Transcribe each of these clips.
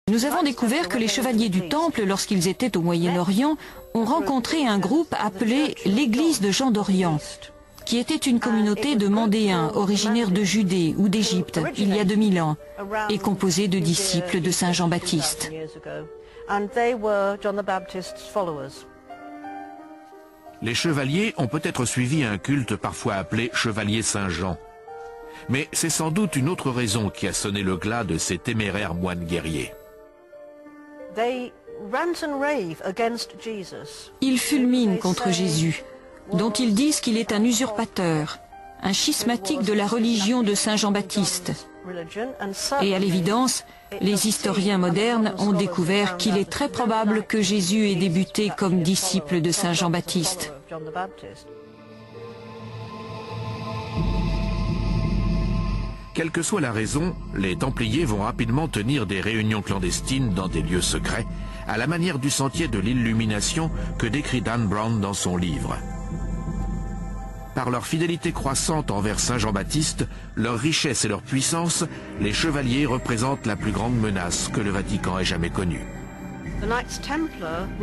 Nous avons découvert que les chevaliers du Temple, lorsqu'ils étaient au Moyen-Orient, ont rencontré un groupe appelé l'Église de Jean d'Orient, qui était une communauté de Mandéens originaires de Judée ou d'Égypte il y a 2000 ans et composée de disciples de Saint Jean-Baptiste. Les chevaliers ont peut-être suivi un culte parfois appelé chevalier Saint-Jean. Mais c'est sans doute une autre raison qui a sonné le glas de ces téméraires moines guerriers. Ils fulminent contre Jésus, dont ils disent qu'il est un usurpateur, un schismatique de la religion de Saint Jean-Baptiste. Et à l'évidence, les historiens modernes ont découvert qu'il est très probable que Jésus ait débuté comme disciple de Saint Jean-Baptiste. Quelle que soit la raison, les Templiers vont rapidement tenir des réunions clandestines dans des lieux secrets, à la manière du sentier de l'illumination que décrit Dan Brown dans son livre. Par leur fidélité croissante envers Saint Jean-Baptiste, leur richesse et leur puissance, les chevaliers représentent la plus grande menace que le Vatican ait jamais connue.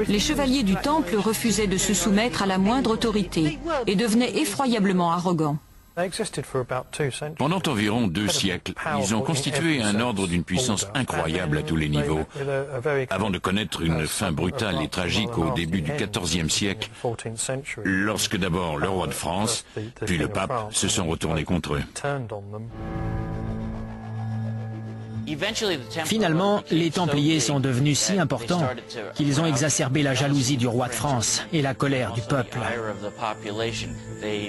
Les chevaliers du Temple refusaient de se soumettre à la moindre autorité et devenaient effroyablement arrogants. Pendant environ 2 siècles, ils ont constitué un ordre d'une puissance incroyable à tous les niveaux, avant de connaître une fin brutale et tragique au début du XIVe siècle, lorsque d'abord le roi de France, puis le pape se sont retournés contre eux. Finalement, les Templiers sont devenus si importants qu'ils ont exacerbé la jalousie du roi de France et la colère du peuple.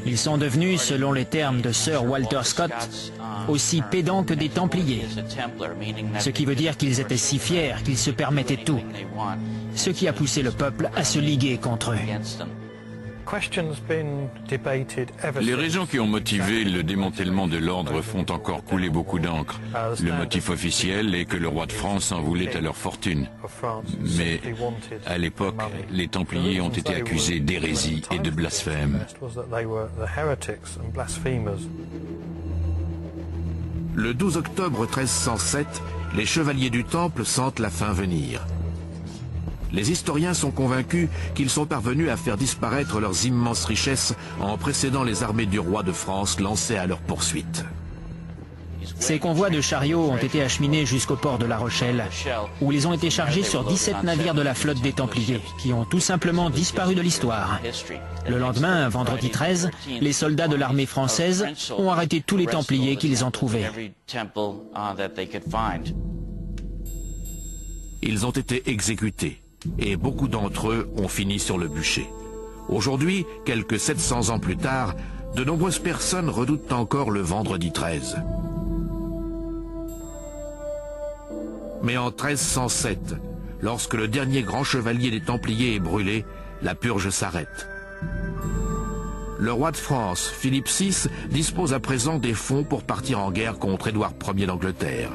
Ils sont devenus, selon les termes de Sir Walter Scott, aussi pédants que des Templiers. Ce qui veut dire qu'ils étaient si fiers qu'ils se permettaient tout, ce qui a poussé le peuple à se liguer contre eux. Les raisons qui ont motivé le démantèlement de l'ordre font encore couler beaucoup d'encre. Le motif officiel est que le roi de France en voulait à leur fortune. Mais à l'époque, les Templiers ont été accusés d'hérésie et de blasphème. Le 12 octobre 1307, les chevaliers du Temple sentent la fin venir. Les historiens sont convaincus qu'ils sont parvenus à faire disparaître leurs immenses richesses en précédant les armées du roi de France lancées à leur poursuite. Ces convois de chariots ont été acheminés jusqu'au port de La Rochelle, où ils ont été chargés sur 17 navires de la flotte des Templiers, qui ont tout simplement disparu de l'histoire. Le lendemain, vendredi 13, les soldats de l'armée française ont arrêté tous les Templiers qu'ils ont trouvés. Ils ont été exécutés. Et beaucoup d'entre eux ont fini sur le bûcher. Aujourd'hui, quelques 700 ans plus tard, de nombreuses personnes redoutent encore le vendredi 13. Mais en 1307, lorsque le dernier grand chevalier des Templiers est brûlé, la purge s'arrête. Le roi de France, Philippe VI, dispose à présent des fonds pour partir en guerre contre Édouard Ier d'Angleterre.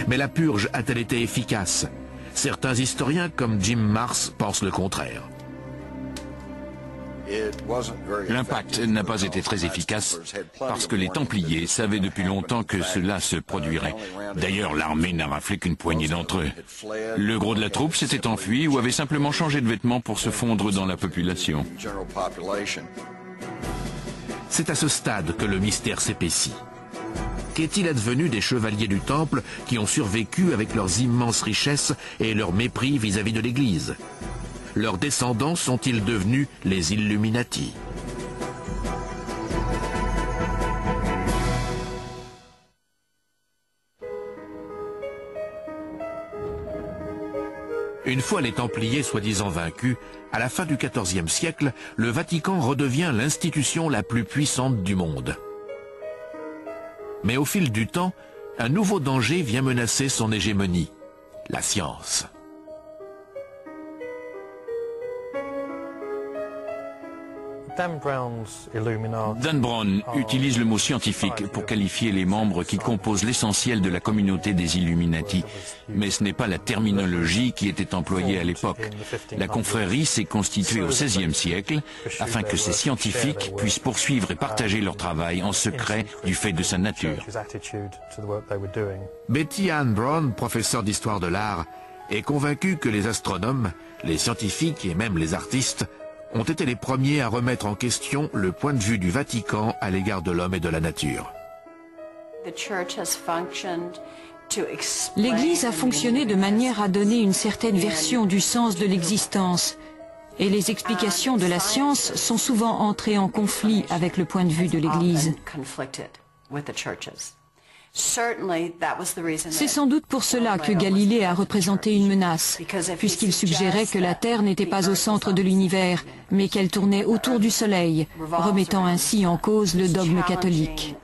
Mais la purge a-t-elle été efficace ? Certains historiens, comme Jim Marrs, pensent le contraire. L'impact n'a pas été très efficace parce que les Templiers savaient depuis longtemps que cela se produirait. D'ailleurs, l'armée n'a raflé qu'une poignée d'entre eux. Le gros de la troupe s'était enfui ou avait simplement changé de vêtements pour se fondre dans la population. C'est à ce stade que le mystère s'épaissit. Qu'est-il advenu des chevaliers du Temple qui ont survécu avec leurs immenses richesses et leur mépris vis-à-vis de l'Église? Leurs descendants sont-ils devenus les Illuminati? Une fois les Templiers soi-disant vaincus, à la fin du XIVe siècle, le Vatican redevient l'institution la plus puissante du monde. Mais au fil du temps, un nouveau danger vient menacer son hégémonie, la science. Dan Brown utilise le mot scientifique pour qualifier les membres qui composent l'essentiel de la communauté des Illuminati. Mais ce n'est pas la terminologie qui était employée à l'époque. La confrérie s'est constituée au XVIe siècle afin que ces scientifiques puissent poursuivre et partager leur travail en secret du fait de sa nature. Betty Ann Brown, professeure d'histoire de l'art, est convaincue que les astronomes, les scientifiques et même les artistes ont été les premiers à remettre en question le point de vue du Vatican à l'égard de l'homme et de la nature. L'Église a fonctionné de manière à donner une certaine version du sens de l'existence, et les explications de la science sont souvent entrées en conflit avec le point de vue de l'Église. C'est sans doute pour cela que Galilée a représenté une menace, puisqu'il suggérait que la Terre n'était pas au centre de l'univers, mais qu'elle tournait autour du Soleil, remettant ainsi en cause le dogme catholique.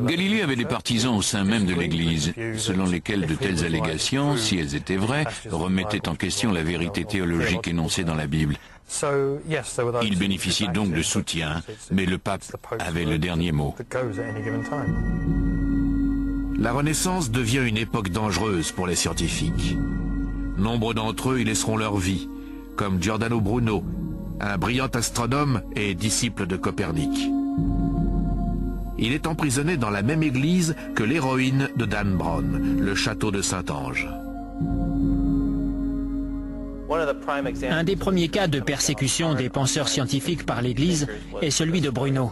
Galilée avait des partisans au sein même de l'Église, selon lesquels de telles allégations, si elles étaient vraies, remettaient en question la vérité théologique énoncée dans la Bible. Il bénéficiait donc de soutien, mais le pape avait le dernier mot. La Renaissance devient une époque dangereuse pour les scientifiques. Nombre d'entre eux y laisseront leur vie, comme Giordano Bruno, un brillant astronome et disciple de Copernic. Il est emprisonné dans la même église que l'héroïne de Dan Brown, le château de Saint-Ange. Un des premiers cas de persécution des penseurs scientifiques par l'Église est celui de Bruno,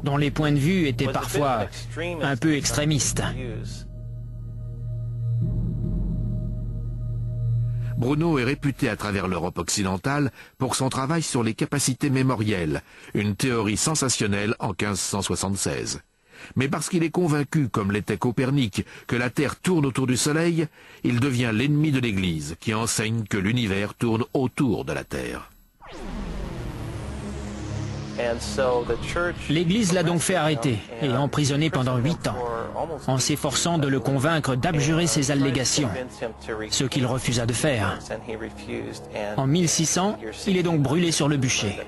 dont les points de vue étaient parfois un peu extrémistes. Bruno est réputé à travers l'Europe occidentale pour son travail sur les capacités mémorielles, une théorie sensationnelle en 1576. Mais parce qu'il est convaincu, comme l'était Copernic, que la Terre tourne autour du Soleil, il devient l'ennemi de l'Église, qui enseigne que l'univers tourne autour de la Terre. L'Église l'a donc fait arrêter et emprisonner pendant 8 ans, en s'efforçant de le convaincre d'abjurer ses allégations, ce qu'il refusa de faire. En 1600, il est donc brûlé sur le bûcher.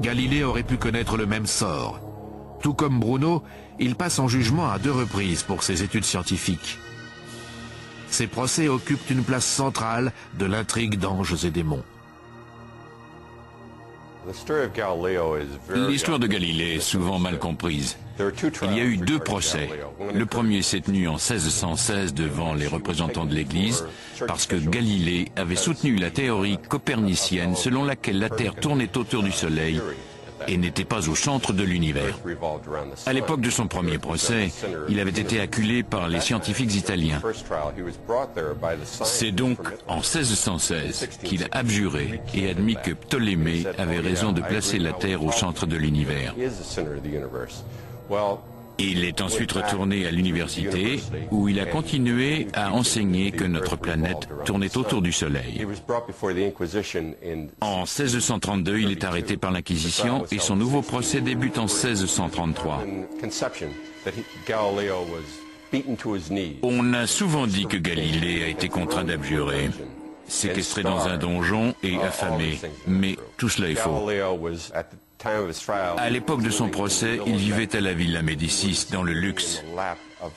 Galilée aurait pu connaître le même sort. Tout comme Bruno, il passe en jugement à 2 reprises pour ses études scientifiques. Ces procès occupent une place centrale de l'intrigue d'Anges et démons. L'histoire de Galilée est souvent mal comprise. Il y a eu 2 procès. Le premier s'est tenu en 1616 devant les représentants de l'Église parce que Galilée avait soutenu la théorie copernicienne selon laquelle la Terre tournait autour du Soleil et n'était pas au centre de l'univers. À l'époque de son premier procès, il avait été acculé par les scientifiques italiens. C'est donc en 1616 qu'il a abjuré et admis que Ptolémée avait raison de placer la Terre au centre de l'univers. Il est ensuite retourné à l'université où il a continué à enseigner que notre planète tournait autour du Soleil. En 1632, il est arrêté par l'Inquisition et son nouveau procès débute en 1633. On a souvent dit que Galilée a été contraint d'abjurer, séquestré dans un donjon et affamé, mais tout cela est faux. À l'époque de son procès, il vivait à la Villa Médicis, dans le luxe.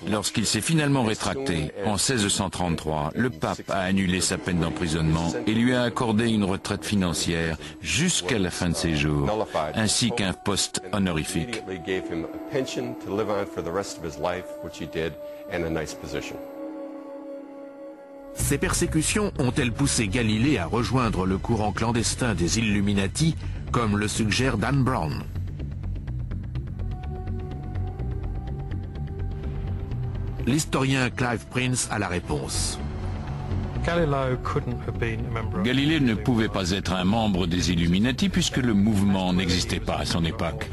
Lorsqu'il s'est finalement rétracté, en 1633, le pape a annulé sa peine d'emprisonnement et lui a accordé une retraite financière jusqu'à la fin de ses jours, ainsi qu'un poste honorifique. Ces persécutions ont-elles poussé Galilée à rejoindre le courant clandestin des Illuminati, comme le suggère Dan Brown? L'historien Clive Prince a la réponse. Galilée ne pouvait pas être un membre des Illuminati puisque le mouvement n'existait pas à son époque.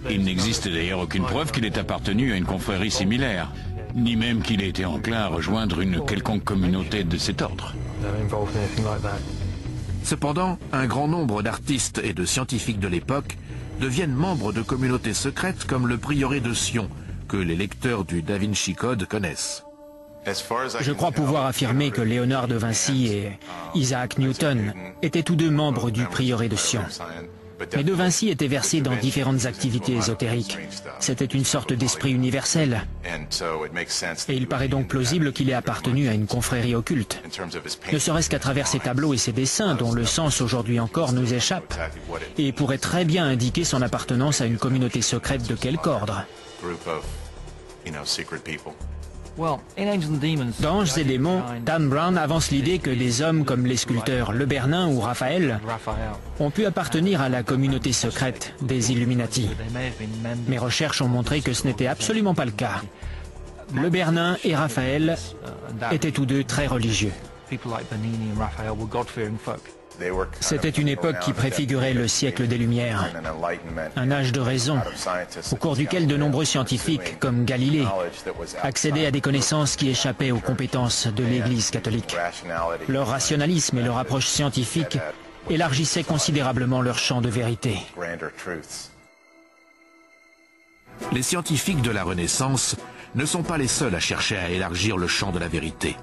Il n'existe d'ailleurs aucune preuve qu'il ait appartenu à une confrérie similaire, ni même qu'il ait été enclin à rejoindre une quelconque communauté de cet ordre. Cependant, un grand nombre d'artistes et de scientifiques de l'époque deviennent membres de communautés secrètes comme le prieuré de Sion, que les lecteurs du Da Vinci Code connaissent. Je crois pouvoir affirmer que Léonard de Vinci et Isaac Newton étaient tous deux membres du prieuré de Sion. Mais de Vinci était versé dans différentes activités ésotériques. C'était une sorte d'esprit universel. Et il paraît donc plausible qu'il ait appartenu à une confrérie occulte. Ne serait-ce qu'à travers ses tableaux et ses dessins, dont le sens aujourd'hui encore nous échappe, et pourrait très bien indiquer son appartenance à une communauté secrète de quelque ordre. Dans Anges et démons, Dan Brown avance l'idée que des hommes comme les sculpteurs Le Bernin ou Raphaël ont pu appartenir à la communauté secrète des Illuminati. Mes recherches ont montré que ce n'était absolument pas le cas. Le Bernin et Raphaël étaient tous deux très religieux. C'était une époque qui préfigurait le siècle des Lumières, un âge de raison, au cours duquel de nombreux scientifiques, comme Galilée, accédaient à des connaissances qui échappaient aux compétences de l'Église catholique. Leur rationalisme et leur approche scientifique élargissaient considérablement leur champ de vérité. Les scientifiques de la Renaissance ne sont pas les seuls à chercher à élargir le champ de la vérité.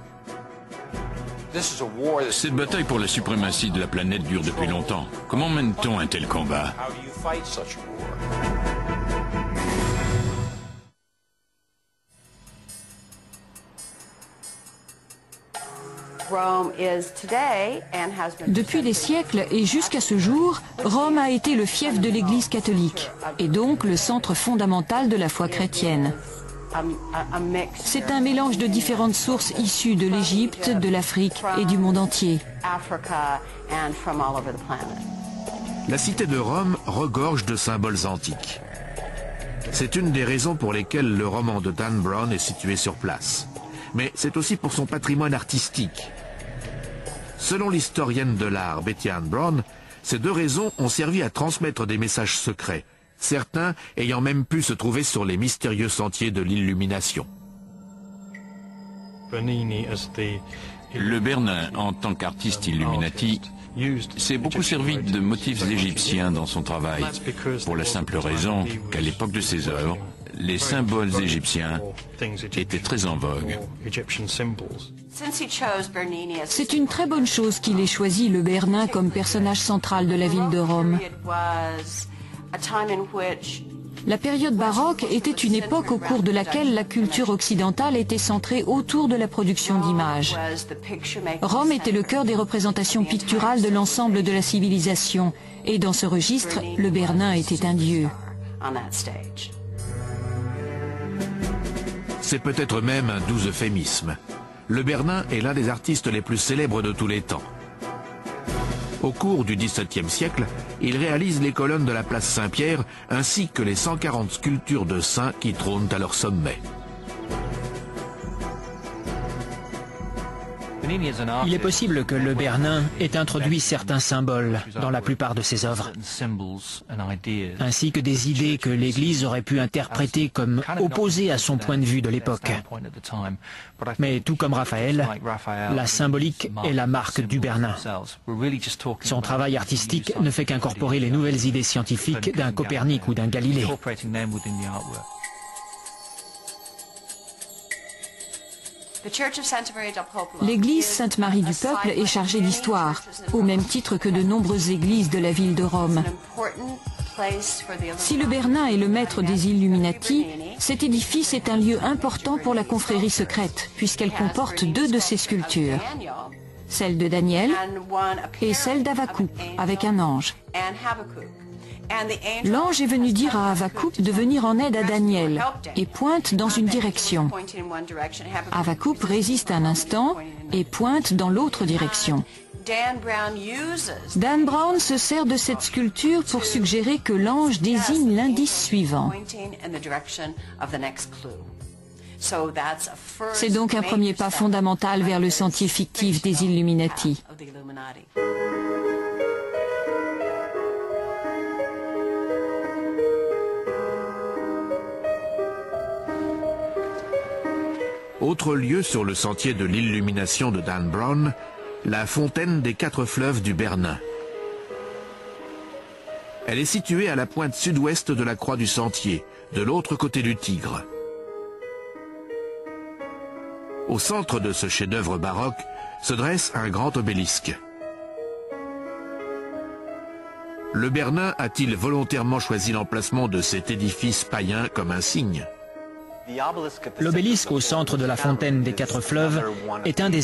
Cette bataille pour la suprématie de la planète dure depuis longtemps. Comment mène-t-on un tel combat? Depuis des siècles et jusqu'à ce jour, Rome a été le fief de l'Église catholique et donc le centre fondamental de la foi chrétienne. C'est un mélange de différentes sources issues de l'Égypte, de l'Afrique et du monde entier. La cité de Rome regorge de symboles antiques. C'est une des raisons pour lesquelles le roman de Dan Brown est situé sur place. Mais c'est aussi pour son patrimoine artistique. Selon l'historienne de l'art Betty Ann Brown, ces deux raisons ont servi à transmettre des messages secrets, certains ayant même pu se trouver sur les mystérieux sentiers de l'illumination. Le Bernin, en tant qu'artiste Illuminati, s'est beaucoup servi de motifs égyptiens dans son travail, pour la simple raison qu'à l'époque de ses œuvres, les symboles égyptiens étaient très en vogue. C'est une très bonne chose qu'il ait choisi le Bernin comme personnage central de la ville de Rome. La période baroque était une époque au cours de laquelle la culture occidentale était centrée autour de la production d'images. Rome était le cœur des représentations picturales de l'ensemble de la civilisation, et dans ce registre, le Bernin était un dieu. C'est peut-être même un doux euphémisme. Le Bernin est l'un des artistes les plus célèbres de tous les temps. Au cours du XVIIe siècle, il réalise les colonnes de la place Saint-Pierre ainsi que les 140 sculptures de saints qui trônent à leur sommet. Il est possible que le Bernin ait introduit certains symboles dans la plupart de ses œuvres, ainsi que des idées que l'Église aurait pu interpréter comme opposées à son point de vue de l'époque. Mais tout comme Raphaël, la symbolique est la marque du Bernin. Son travail artistique ne fait qu'incorporer les nouvelles idées scientifiques d'un Copernic ou d'un Galilée. L'église Sainte-Marie du Peuple est chargée d'histoire, au même titre que de nombreuses églises de la ville de Rome. Si le Bernin est le maître des Illuminati, cet édifice est un lieu important pour la confrérie secrète, puisqu'elle comporte deux de ses sculptures, celle de Daniel et celle d'Havakuk, avec un ange. L'ange est venu dire à Havakuk de venir en aide à Daniel et pointe dans une direction. Havakuk résiste un instant et pointe dans l'autre direction. Dan Brown se sert de cette sculpture pour suggérer que l'ange désigne l'indice suivant. C'est donc un premier pas fondamental vers le sentier fictif des Illuminati. Autre lieu sur le sentier de l'illumination de Dan Brown, la fontaine des 4 fleuves du Bernin. Elle est située à la pointe sud-ouest de la croix du sentier, de l'autre côté du Tigre. Au centre de ce chef-d'œuvre baroque se dresse un grand obélisque. Le Bernin a-t-il volontairement choisi l'emplacement de cet édifice païen comme un signe? L'obélisque au centre de la fontaine des 4 fleuves est un des